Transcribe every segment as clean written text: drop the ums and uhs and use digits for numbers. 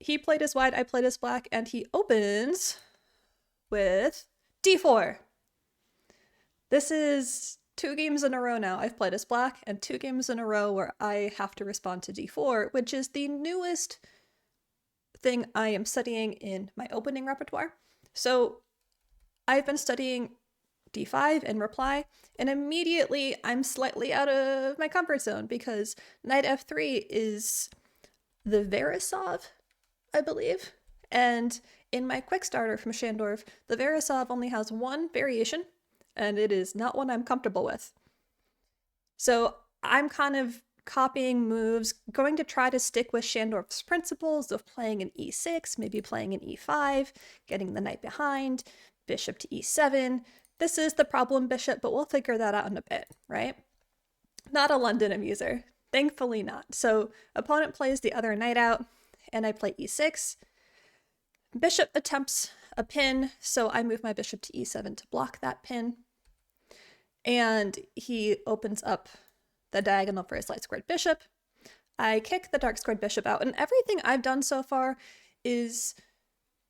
he played as white, I played as black, and he opens with D4. This is 2 games in a row now. I've played as black, and 2 games in a row where I have to respond to D4, which is the newest thing I am studying in my opening repertoire. So I've been studying D5 and reply, and immediately I'm slightly out of my comfort zone because knight F3 is the Veresov, I believe. And in my quick starter from Schandorff, the Veresov only has 1 variation, and it is not one I'm comfortable with. So I'm kind of copying moves, going to try to stick with Schandorff's principles of playing an e6, maybe playing an e5, getting the knight behind, bishop to e7. This is the problem bishop, but we'll figure that out in a bit, right? Not a London amuser. Thankfully not. So opponent plays the other knight out, and I play e6. Bishop attempts a pin, so I move my bishop to e7 to block that pin. And he opens up the diagonal for his light squared bishop. I kick the dark squared bishop out, and everything I've done so far is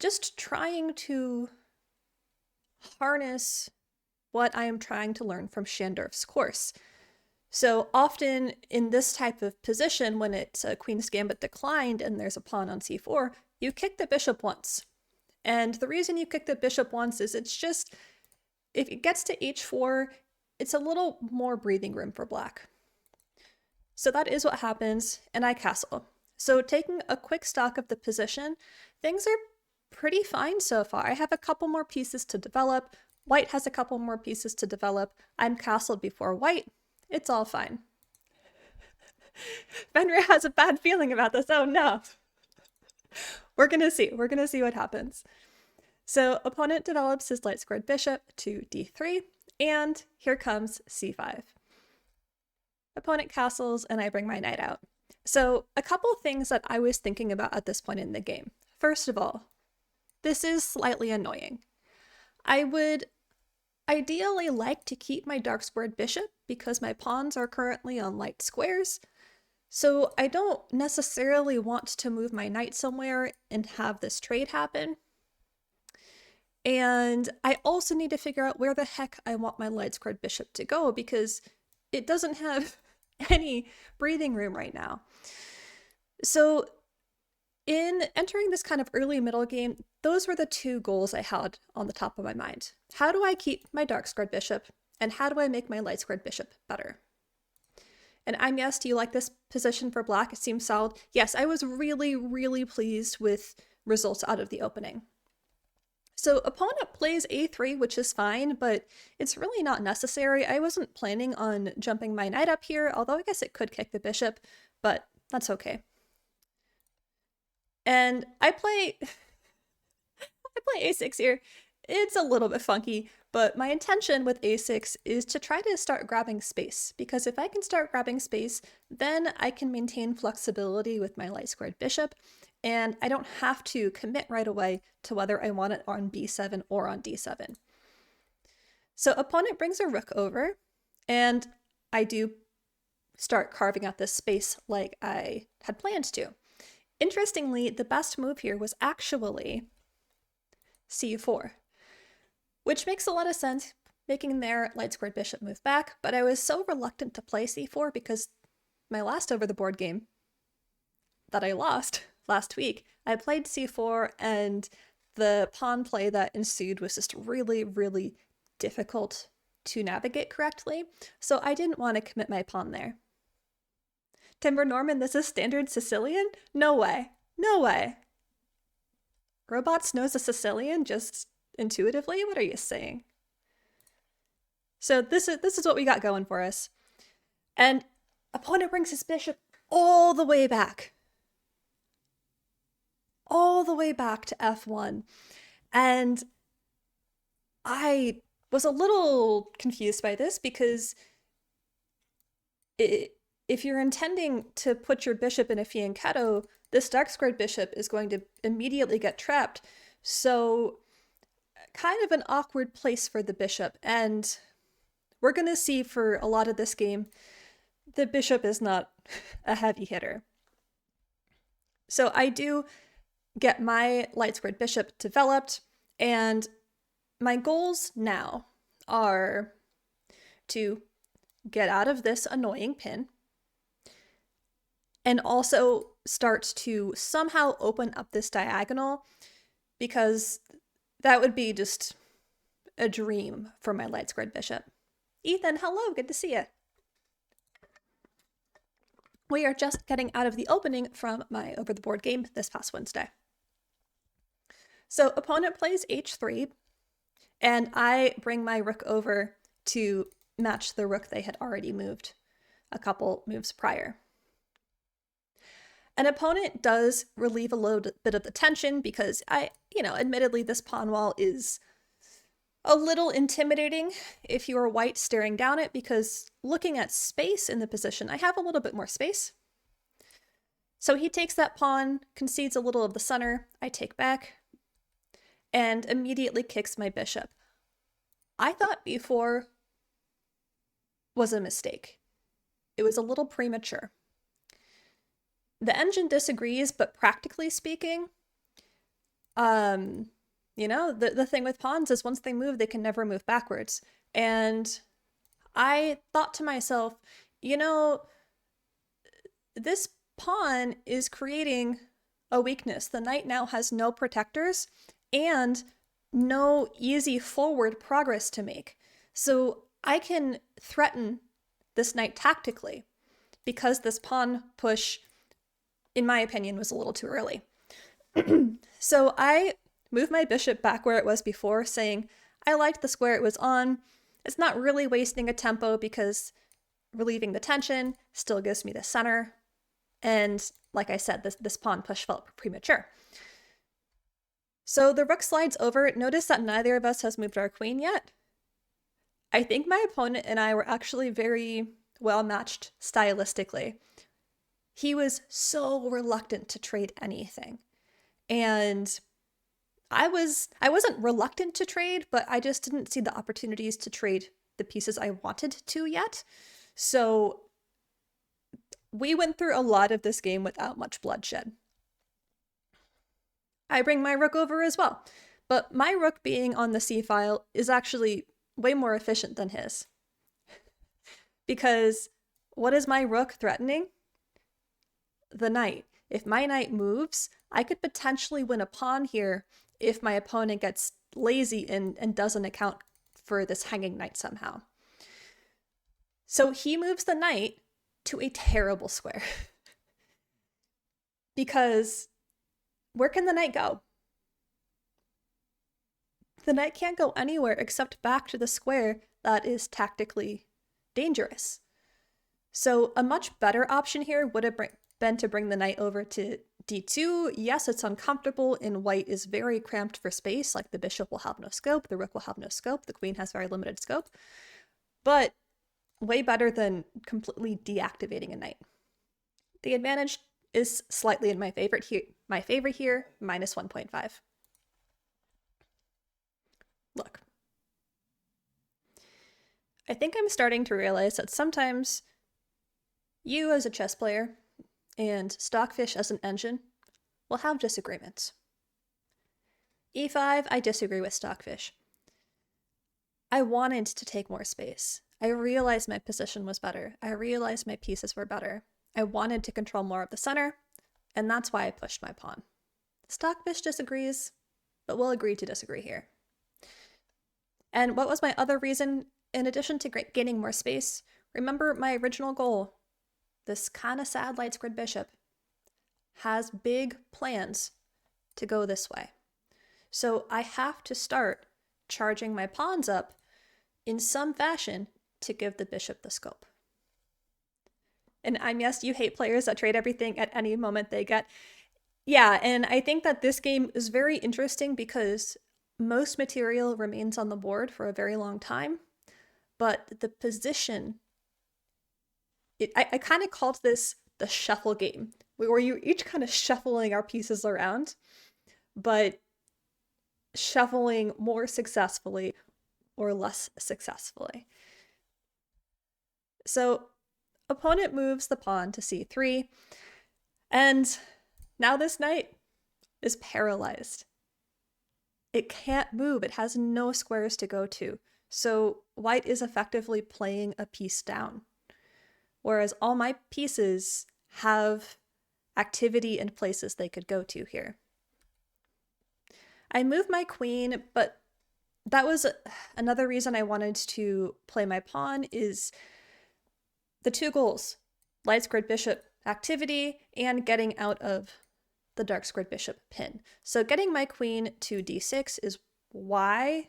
just trying to harness what I am trying to learn from Schandorff's course. So often in this type of position, when it's a queen's gambit declined and there's a pawn on c4, you kick the bishop once. And the reason you kick the bishop once is it's just, if it gets to h4, it's a little more breathing room for black. So that is what happens, and I castle. So taking a quick stock of the position, things are pretty fine so far. I have a couple more pieces to develop. White has a couple more pieces to develop. I'm castled before white. It's all fine. Fenrir has a bad feeling about this. Oh no. We're gonna see. We're gonna see what happens. So opponent develops his light squared bishop to d3, and here comes c5. Opponent castles, and I bring my knight out. So a couple things that I was thinking about at this point in the game. First of all, this is slightly annoying. I would ideally like to keep my dark squared bishop because my pawns are currently on light squares. So I don't necessarily want to move my knight somewhere and have this trade happen. And I also need to figure out where the heck I want my light squared bishop to go because it doesn't have any breathing room right now. So in entering this kind of early middle game, those were the 2 goals I had on the top of my mind. How do I keep my dark squared bishop, and how do I make my light squared bishop better? And I'm yes, do you like this position for black? It seems solid. Yes, I was really, really pleased with results out of the opening. So opponent plays a3, which is fine, but it's really not necessary. I wasn't planning on jumping my knight up here, although I guess it could kick the bishop, but that's okay. And I play a6 here. It's a little bit funky, but my intention with a6 is to try to start grabbing space, because if I can start grabbing space, then I can maintain flexibility with my light squared bishop, and I don't have to commit right away to whether I want it on b7 or on d7. So opponent brings a rook over, and I do start carving out this space like I had planned to. Interestingly, the best move here was actually c4, which makes a lot of sense, making their light squared bishop move back, but I was so reluctant to play c4 because my last over the board game that I lost last week, I played c4, and the pawn play that ensued was just really, really difficult to navigate correctly, so I didn't want to commit my pawn there. Timber Norman, this is standard Sicilian? No way. No way. Robots knows a Sicilian just intuitively? What are you saying? So this is what we got going for us. And opponent brings his bishop all the way back. All the way back to f1. And I was a little confused by this because if you're intending to put your bishop in a fianchetto, this dark squared bishop is going to immediately get trapped. So kind of an awkward place for the bishop. And we're going to see for a lot of this game, the bishop is not a heavy hitter. So I do get my light squared bishop developed, and my goals now are to get out of this annoying pin and also start to somehow open up this diagonal, because that would be just a dream for my light squared bishop. Ethan, hello, good to see you. We are just getting out of the opening from my over the board game this past Wednesday. So opponent plays h3, and I bring my rook over to match the rook they had already moved a couple moves prior. An opponent does relieve a little bit of the tension because admittedly this pawn wall is a little intimidating if you are white staring down it, because looking at space in the position, I have a little bit more space. So he takes that pawn, concedes a little of the center, I take back, and immediately kicks my bishop. I thought b4 was a mistake. It was a little premature. The engine disagrees, but practically speaking, the thing with pawns is once they move, they can never move backwards. And I thought to myself, this pawn is creating a weakness. The knight now has no protectors and no easy forward progress to make. So I can threaten this knight tactically because this pawn push, in my opinion, was a little too early. So I move my bishop back where it was before, saying, I liked the square it was on. It's not really wasting a tempo because relieving the tension still gives me the center. And like I said, this pawn push felt premature. So the rook slides over. Notice that neither of us has moved our queen yet. I think my opponent and I were actually very well matched stylistically. He was so reluctant to trade anything. And I wasn't reluctant to trade, but I just didn't see the opportunities to trade the pieces I wanted to yet. So we went through a lot of this game without much bloodshed. I bring my rook over as well, but my rook being on the c-file is actually way more efficient than his. Because what is my rook threatening? The knight. If my knight moves, I could potentially win a pawn here if my opponent gets lazy and doesn't account for this hanging knight somehow. So he moves the knight to a terrible square. Because where can the knight go? The knight can't go anywhere except back to the square that is tactically dangerous. So a much better option here would have been to bring the knight over to d2. Yes, it's uncomfortable and white is very cramped for space, like the bishop will have no scope, the rook will have no scope, the queen has very limited scope, but way better than completely deactivating a knight. The advantage is slightly in my favor here, minus 1.5. Look. I think I'm starting to realize that sometimes you as a chess player and Stockfish as an engine will have disagreements. e5, I disagree with Stockfish. I wanted to take more space. I realized my position was better. I realized my pieces were better. I wanted to control more of the center, and that's why I pushed my pawn. Stockfish disagrees, but we'll agree to disagree here. And what was my other reason, in addition to gaining more space? Remember my original goal. This kind of sad light squared bishop has big plans to go this way. So I have to start charging my pawns up in some fashion to give the bishop the scope. And yes, you hate players that trade everything at any moment they get. Yeah, and I think that this game is very interesting because most material remains on the board for a very long time, but the position, I kind of called this the shuffle game, where you're each kind of shuffling our pieces around, but shuffling more successfully or less successfully. So opponent moves the pawn to c3, and now this knight is paralyzed. It can't move. It has no squares to go to. So white is effectively playing a piece down. Whereas all my pieces have activity and places they could go to here. I moved my queen, but that was another reason I wanted to play my pawn is the two goals. Light squared bishop activity and getting out of the dark squared bishop pin. So getting my queen to d6 is why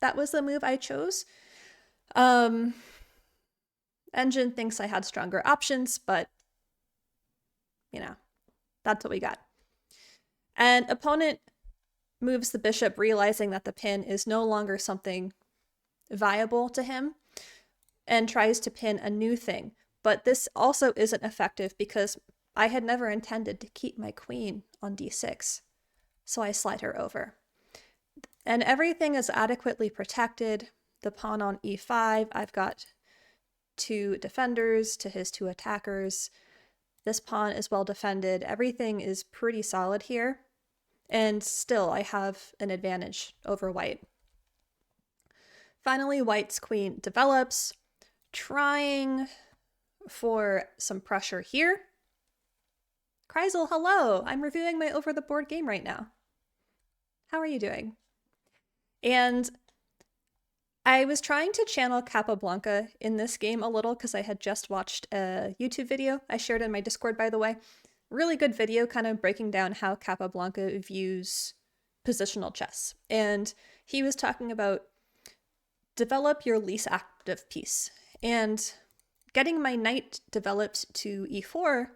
that was the move I chose. Engine thinks I had stronger options, but you know, that's what we got. And opponent moves the bishop, realizing that the pin is no longer something viable to him, and tries to pin a new thing. But this also isn't effective because I had never intended to keep my queen on d6, so I slide her over. And everything is adequately protected. The pawn on e5, I've got 2 defenders to his 2 attackers. This pawn is well defended. Everything is pretty solid here. And still, I have an advantage over white. Finally, white's queen develops, trying for some pressure here. Kreisel, hello! I'm reviewing my over-the-board game right now. How are you doing? And I was trying to channel Capablanca in this game a little because I had just watched a YouTube video I shared in my Discord, by the way. Really good video kind of breaking down how Capablanca views positional chess. And he was talking about develop your least active piece. And getting my knight developed to e4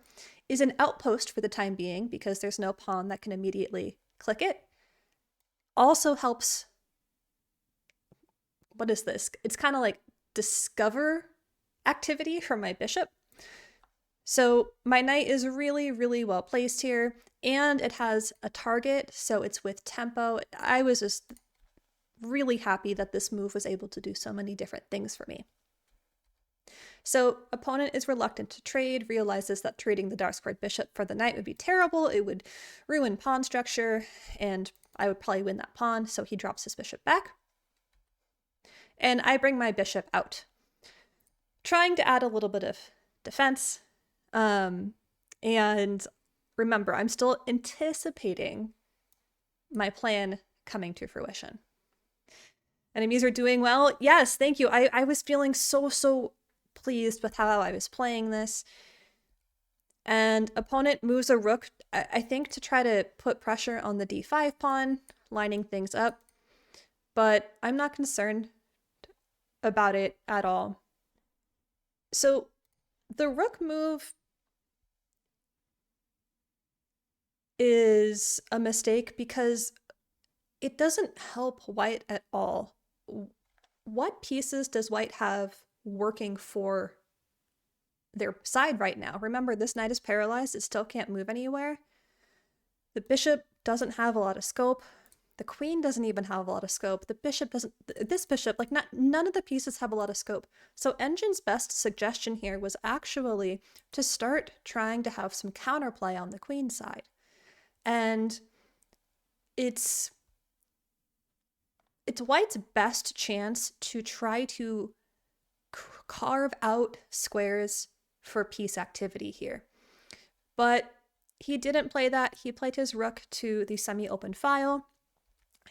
is an outpost for the time being because there's no pawn that can immediately click it. Also helps, what is this? It's kind of like discover activity from my bishop. So my knight is really, really well placed here, and it has a target, so it's with tempo. I was just really happy that this move was able to do so many different things for me. So opponent is reluctant to trade, realizes that trading the dark squared bishop for the knight would be terrible. It would ruin pawn structure, and I would probably win that pawn, so he drops his bishop back. And I bring my bishop out, trying to add a little bit of defense. And remember, I'm still anticipating my plan coming to fruition. Enemies are doing well. Yes, thank you. I was feeling so pleased with how I was playing this. And opponent moves a rook, I think, to try to put pressure on the d5 pawn, lining things up. But I'm not concerned about it at all. So the rook move is a mistake because it doesn't help white at all. What pieces does white have working for their side right now? Remember, this knight is paralyzed. It still can't move anywhere. The bishop doesn't have a lot of scope. The queen doesn't even have a lot of scope. The bishop doesn't, this bishop, like none of the pieces have a lot of scope. So Engine's best suggestion here was actually to start trying to have some counterplay on the queen side. And it's white's best chance to try to carve out squares for piece activity here. But he didn't play that. He played his rook to the semi-open file.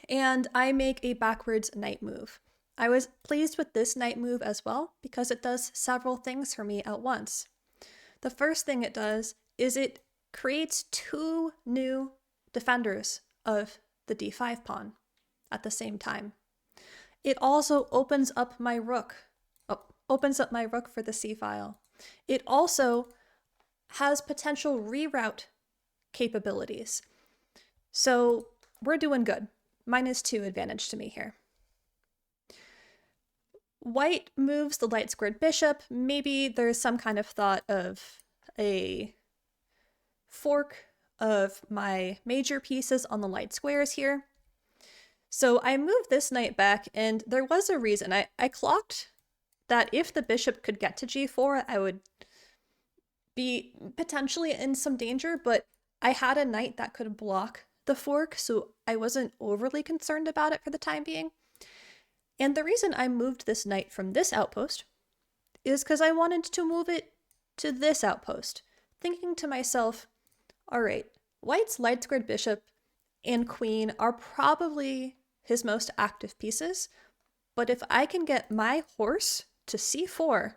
And I make a backwards knight move. I was pleased with this knight move as well because it does several things for me at once. The first thing it does is it creates 2 new defenders of the d5 pawn at the same time. It also opens up my rook. Opens up my rook for the c file. It also has potential reroute capabilities. So we're doing good. -2 advantage to me here. White moves the light squared bishop. Maybe there's some kind of thought of a fork of my major pieces on the light squares here. So I moved this knight back, and there was a reason. I clocked that if the bishop could get to g4, I would be potentially in some danger, but I had a knight that could block the fork, so I wasn't overly concerned about it for the time being. And the reason I moved this knight from this outpost is because I wanted to move it to this outpost, thinking to myself, all right, White's light squared bishop and queen are probably his most active pieces, but if I can get my horse to c4,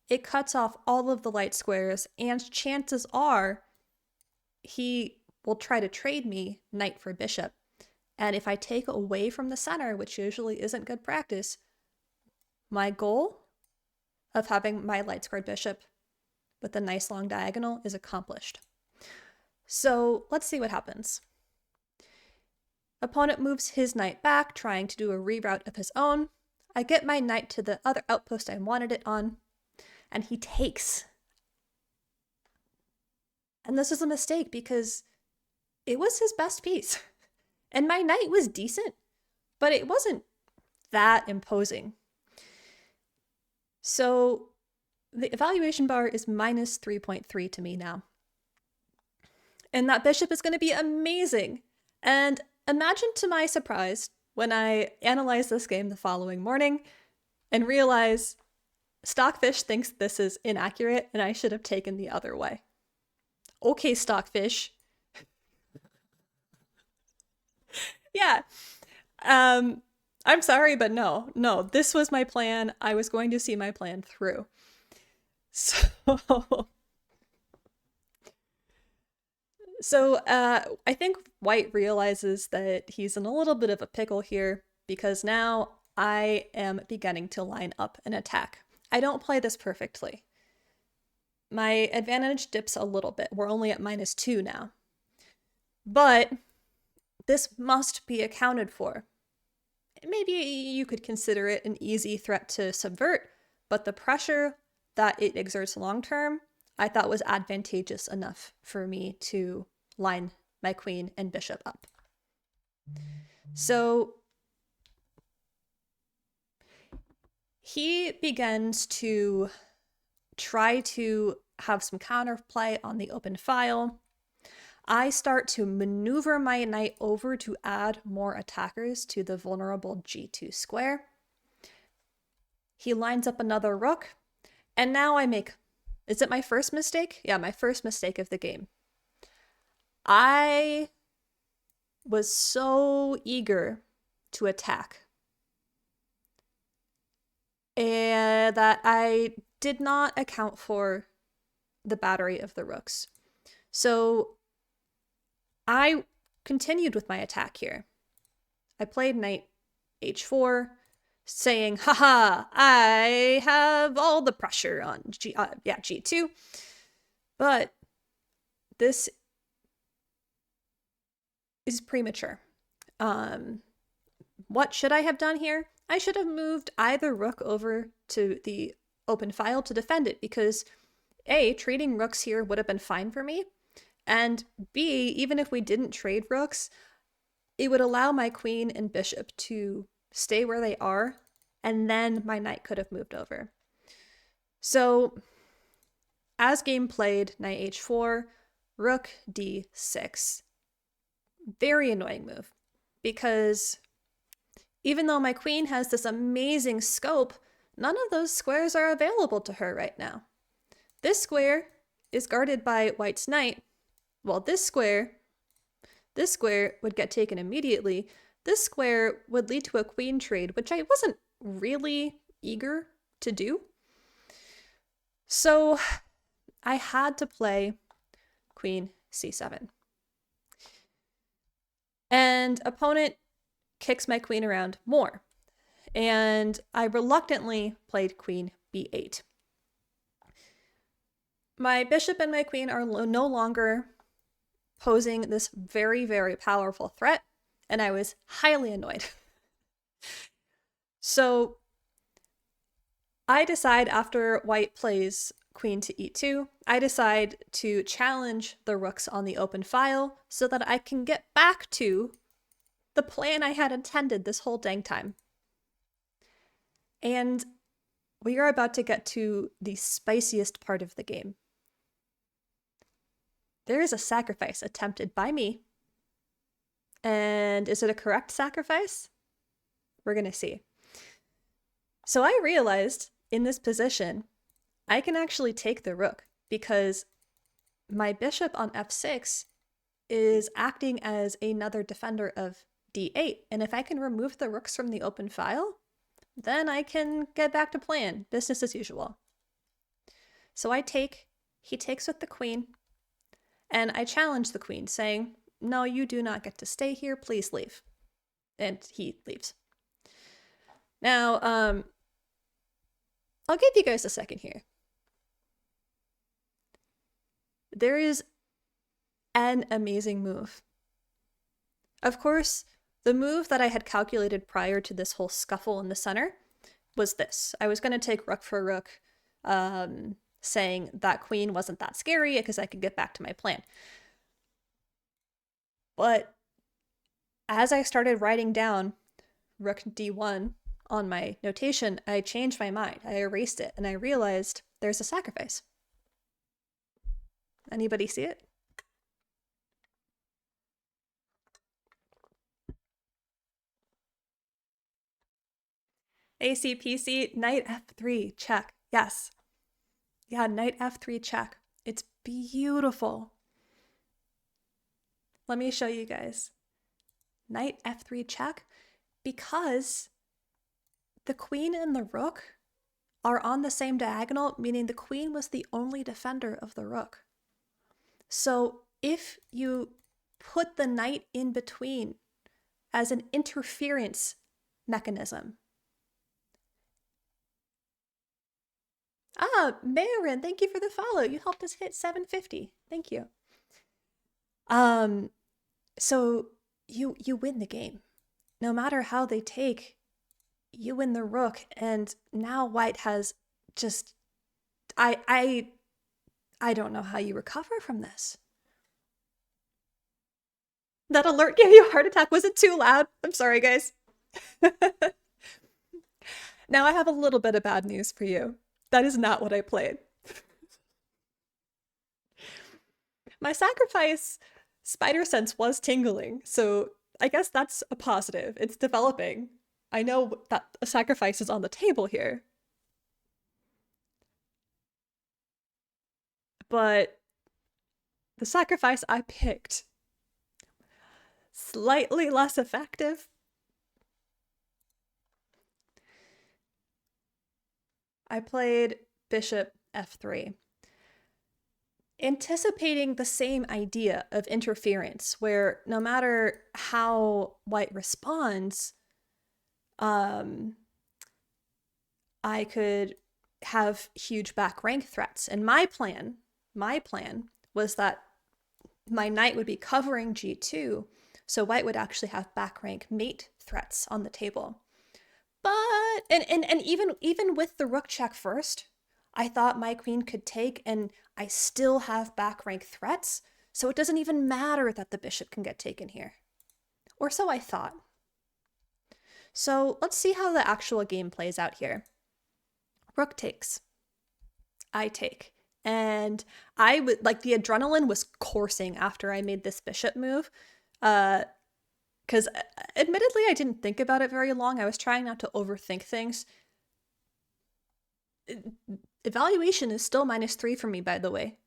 it cuts off all of the light squares, and chances are he will try to trade me knight for bishop. And if I take away from the center, which usually isn't good practice, my goal of having my light squared bishop with a nice long diagonal is accomplished. So let's see what happens. Opponent moves his knight back, trying to do a reroute of his own. I get my knight to the other outpost I wanted it on, and he takes. And this is a mistake because it was his best piece. And my knight was decent, but it wasn't that imposing. So the evaluation bar is minus 3.3 to me now. And that bishop is going to be amazing. And imagine to my surprise when I analyze this game the following morning and realize Stockfish thinks this is inaccurate and I should have taken the other way. Okay, Stockfish. Yeah. I'm sorry, but no, this was my plan. I was going to see my plan through. So I think White realizes that he's in a little bit of a pickle here because now I am beginning to line up an attack. I don't play this perfectly. My advantage dips a little bit. We're only at -2 now. But this must be accounted for. Maybe you could consider it an easy threat to subvert, but the pressure that it exerts long-term, I thought was advantageous enough for me to line my queen and bishop up. So he begins to try to have some counterplay on the open file. I start to maneuver my knight over to add more attackers to the vulnerable g2 square. He lines up another rook, and now I make, is it my first mistake? Yeah, my first mistake of the game. I was so eager to attack and that I did not account for the battery of the rooks. So I continued with my attack here. I played knight h4, saying, haha, I have all the pressure on g2. But this is premature. What should I have done here? I should have moved either rook over to the open file to defend it because A, trading rooks here would have been fine for me, and B, even if we didn't trade rooks, it would allow my queen and bishop to stay where they are, and then my knight could have moved over. So, as game played, knight h4, rook d6. Very annoying move, because even though my queen has this amazing scope, none of those squares are available to her right now. This square is guarded by White's knight. Well, this square would get taken immediately. This square would lead to a queen trade, which I wasn't really eager to do. So I had to play queen c7. And opponent kicks my queen around more. And I reluctantly played queen b8. My bishop and my queen are no longer posing this very, very powerful threat, and I was highly annoyed. So I decide after White plays queen to e2, I decide to challenge the rooks on the open file so that I can get back to the plan I had intended this whole dang time. And we are about to get to the spiciest part of the game. There is a sacrifice attempted by me And is it a correct sacrifice? We're going to see. So I realized in this position, I can actually take the rook because my bishop on f6 is acting as another defender of d8. And if I can remove the rooks from the open file, then I can get back to plan, business as usual. So I take, he takes with the queen, and I challenge the queen, saying, no, you do not get to stay here, please leave. And he leaves. Now, I'll give you guys a second here. There is an amazing move. Of course, the move that I had calculated prior to this whole scuffle in the center was this. I was going to take rook for rook, saying that queen wasn't that scary because I could get back to my plan. But as I started writing down rook d1 on my notation, I changed my mind. I erased it and I realized there's a sacrifice. Anybody see it? ACPC, knight f3, check. Yes. Yeah, knight f3 check. It's beautiful. Let me show you guys. Knight f3 check, because the queen and the rook are on the same diagonal, meaning the queen was the only defender of the rook. So if you put the knight in between as an interference mechanism. Ah, Marin, thank you for the follow. You helped us hit 750. Thank you. So you win the game. No matter how they take, you win the rook, and now white has just I don't know how you recover from this. That alert gave you a heart attack. Was it too loud? I'm sorry, guys. Now I have a little bit of bad news for you. That is not what I played. My sacrifice spider sense was tingling, so I guess that's a positive. It's developing. I know that a sacrifice is on the table here. But the sacrifice I picked, slightly less effective. I played bishop f3, anticipating the same idea of interference, where no matter how white responds, I could have huge back rank threats. And my plan was that my knight would be covering g2, so white would actually have back rank mate threats on the table. But and even with the rook check first, I thought my queen could take, and I still have back rank threats, so it doesn't even matter that the bishop can get taken here. Or so I thought. So let's see how the actual game plays out here. Rook takes. I take. And I would, like, the adrenaline was coursing after I made this bishop move. Because admittedly, I didn't think about it very long. I was trying not to overthink things. Evaluation is still -3 for me, by the way.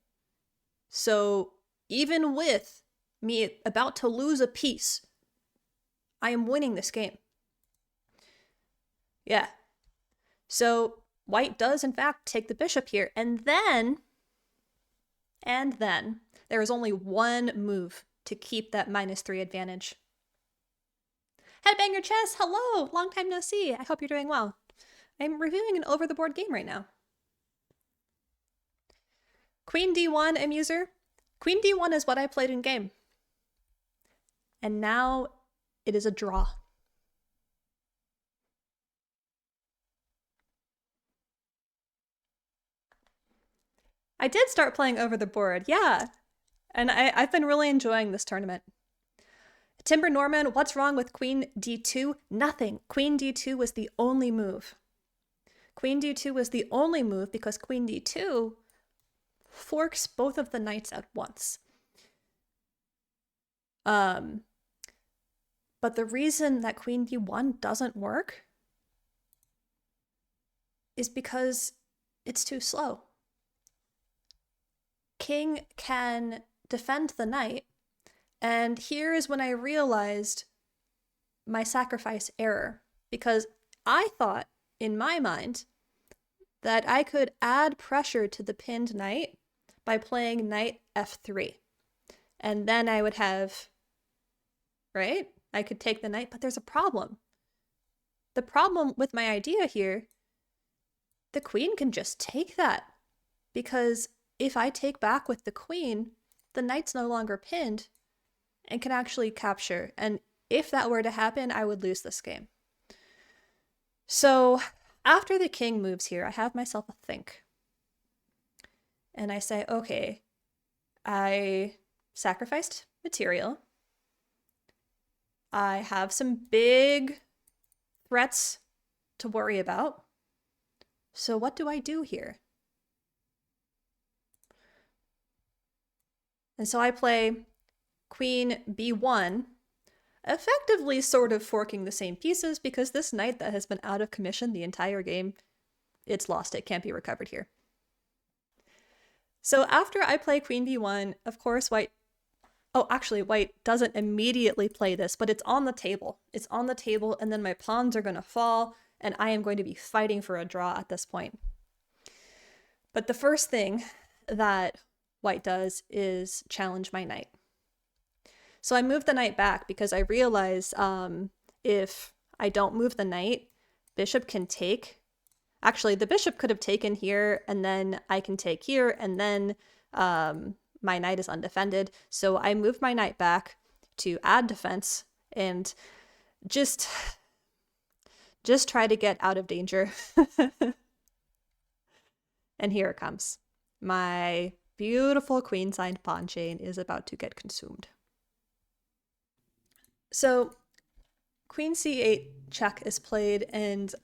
So even with me about to lose a piece, I am winning this game. Yeah. So white does, in fact, take the bishop here. And then there is only one move to keep that -3 advantage. Headbanger Chess, hello! Long time no see. I hope you're doing well. I'm reviewing an over-the-board game right now. Queen d1, Amuser. Queen d1 is what I played in game. And now it is a draw. I did start playing over the board, yeah. And I've been really enjoying this tournament. Timber Norman, what's wrong with queen d2? Nothing. Queen d2 was the only move. Queen d2 was the only move because queen d2 forks both of the knights at once. But the reason that queen d1 doesn't work is because it's too slow. King can defend the knight, and here is when I realized my sacrifice error, because I thought in my mind that I could add pressure to the pinned knight by playing knight f3. And then I would have, right? I could take the knight, but there's a problem. The problem with my idea here, the queen can just take that, because if I take back with the queen, the knight's no longer pinned and can actually capture. And if that were to happen, I would lose this game. So after the king moves here, I have myself a think. And I say, okay, I sacrificed material. I have some big threats to worry about. So what do I do here? And so I play queen b1, effectively sort of forking the same pieces, because this knight that has been out of commission the entire game, it's lost. It can't be recovered here. So after I play queen b1, of course, white doesn't immediately play this, but it's on the table. It's on the table, and then my pawns are going to fall, and I am going to be fighting for a draw at this point. But the first thing that white does is challenge my knight. So I move the knight back because I realize if I don't move the knight, bishop can take. Actually, the bishop could have taken here, and then I can take here, and then my knight is undefended. So I move my knight back to add defense and just try to get out of danger. And here it comes. My beautiful queen-signed pawn chain is about to get consumed. So queen c8 check is played, and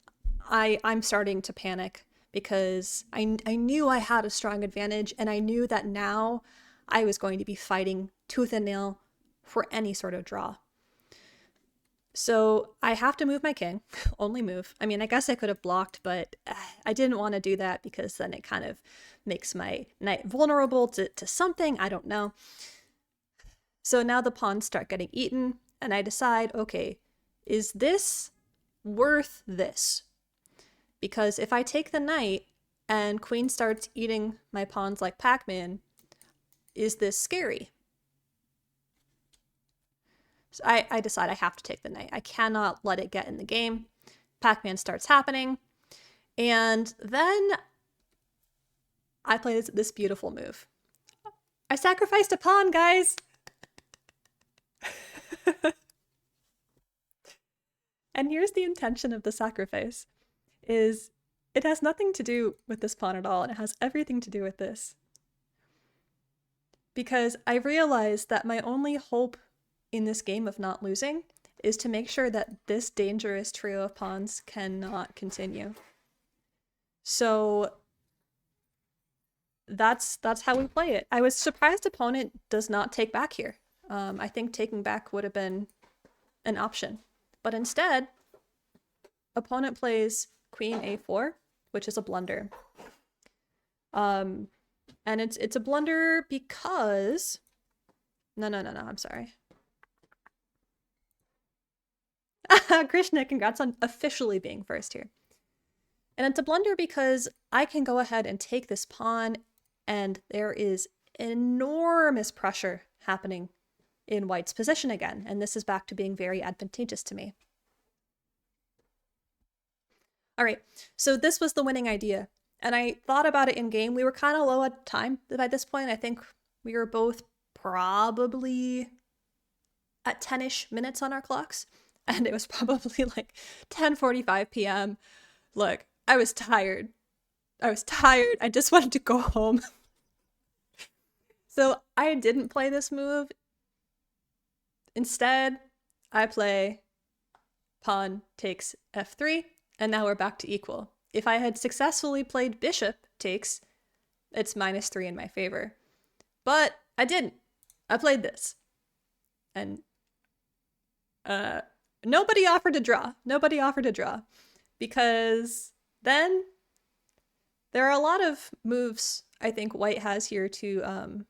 I'm starting to panic because I knew I had a strong advantage, and I knew that now I was going to be fighting tooth and nail for any sort of draw. So I have to move my king, only move. I mean, I guess I could have blocked, but I didn't want to do that because then it kind of makes my knight vulnerable to something, I don't know. So now the pawns start getting eaten, and I decide, okay, is this worth this? Because if I take the knight and queen starts eating my pawns like Pac-Man, is this scary? So I decide I have to take the knight. I cannot let it get in the game. Pac-Man starts happening. And then I play this beautiful move. I sacrificed a pawn, guys! And here's the intention of the sacrifice. It has nothing to do with this pawn at all, and it has everything to do with this. Because I realized that my only hope in this game of not losing is to make sure that this dangerous trio of pawns cannot continue. So that's how we play it. I was surprised opponent does not take back here. I think taking back would have been an option. But instead, opponent plays queen a4, which is a blunder. And it's a blunder because... No, I'm sorry. Krishna, congrats on officially being first here. And it's a blunder because I can go ahead and take this pawn, and there is enormous pressure happening in white's position again, and this is back to being very advantageous to me. All right, so this was the winning idea, and I thought about it in game. We were kind of low at time by this point. I think we were both probably at 10-ish minutes on our clocks, and it was probably like 10:45 p.m. Look, I was tired. I just wanted to go home. So I didn't play this move. Instead, I play pawn takes f3, and now we're back to equal. If I had successfully played bishop takes, it's -3 in my favor. But I didn't. I played this. And Nobody offered to draw. Nobody offered to draw. Because then there are a lot of moves I think white has here to...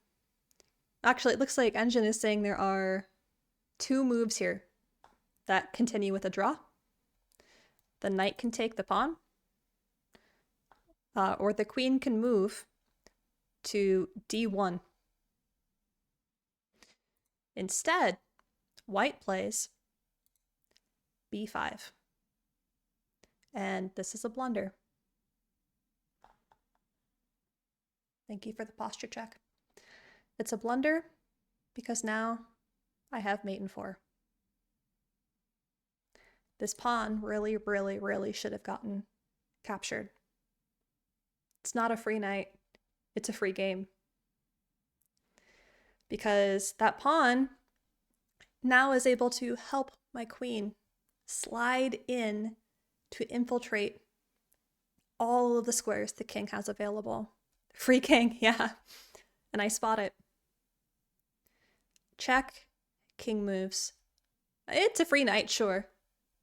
Actually, it looks like Engine is saying there are 2 moves here that continue with a draw. The knight can take the pawn. Or the queen can move to d1. Instead, white plays b5. And this is a blunder. Thank you for the posture check. It's a blunder because now I have mate in 4. This pawn really, really, really should have gotten captured. It's not a free knight, it's a free game. Because that pawn now is able to help my queen slide in to infiltrate all of the squares the king has available. Free king, yeah. And I spot it. Check, king moves. It's a free knight, sure,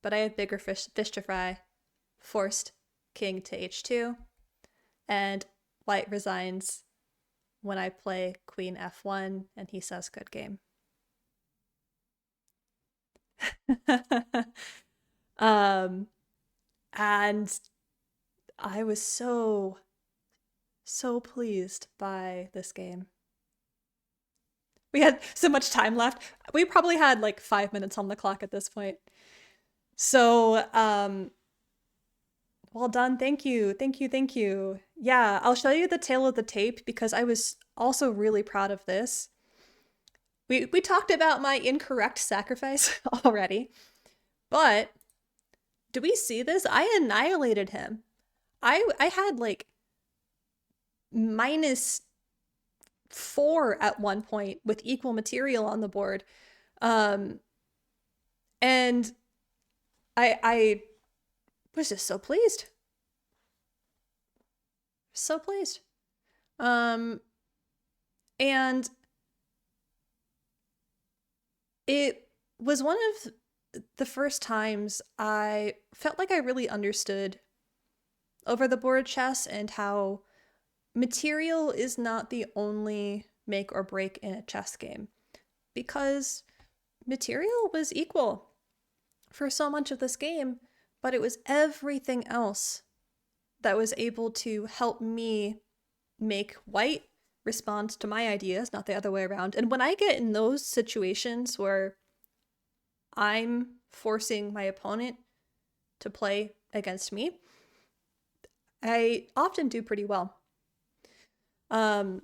but I have bigger fish to fry. Forced king to h2, and white resigns when I play queen f1, and he says good game. And I was so pleased by this game. We had so much time left. We probably had like 5 minutes on the clock at this point. So, well done. Thank you. Thank you. Thank you. Yeah, I'll show you the tail of the tape because I was also really proud of this. We talked about my incorrect sacrifice already, but do we see this? I annihilated him. I had like -4 at one point with equal material on the board. And I was just so pleased. So pleased. And it was one of the first times I felt like I really understood over the board chess and how material is not the only make or break in a chess game, because material was equal for so much of this game, but it was everything else that was able to help me make white respond to my ideas, not the other way around. And when I get in those situations where I'm forcing my opponent to play against me, I often do pretty well. And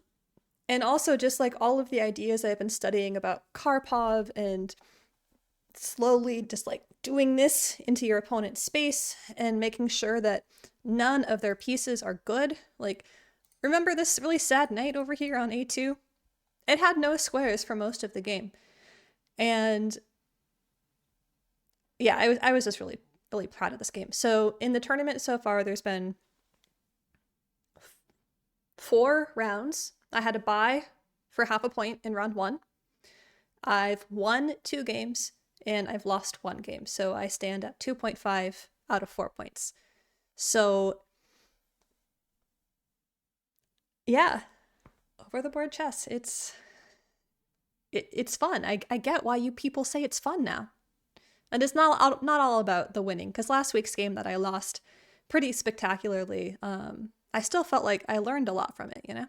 also just like all of the ideas I've been studying about Karpov and slowly just like doing this into your opponent's space and making sure that none of their pieces are good. Like, remember this really sad knight over here on a2? It had no squares for most of the game. And yeah, I was just really, really proud of this game. So in the tournament so far, there's been 4 rounds. I had a bye for half a point in round 1. I've won 2 games and I've lost 1 game. So I stand at 2.5 out of 4 points. So yeah, over the board chess, it's fun. I get why you people say it's fun now. And it's not all about the winning, because last week's game that I lost pretty spectacularly, I still felt like I learned a lot from it, you know?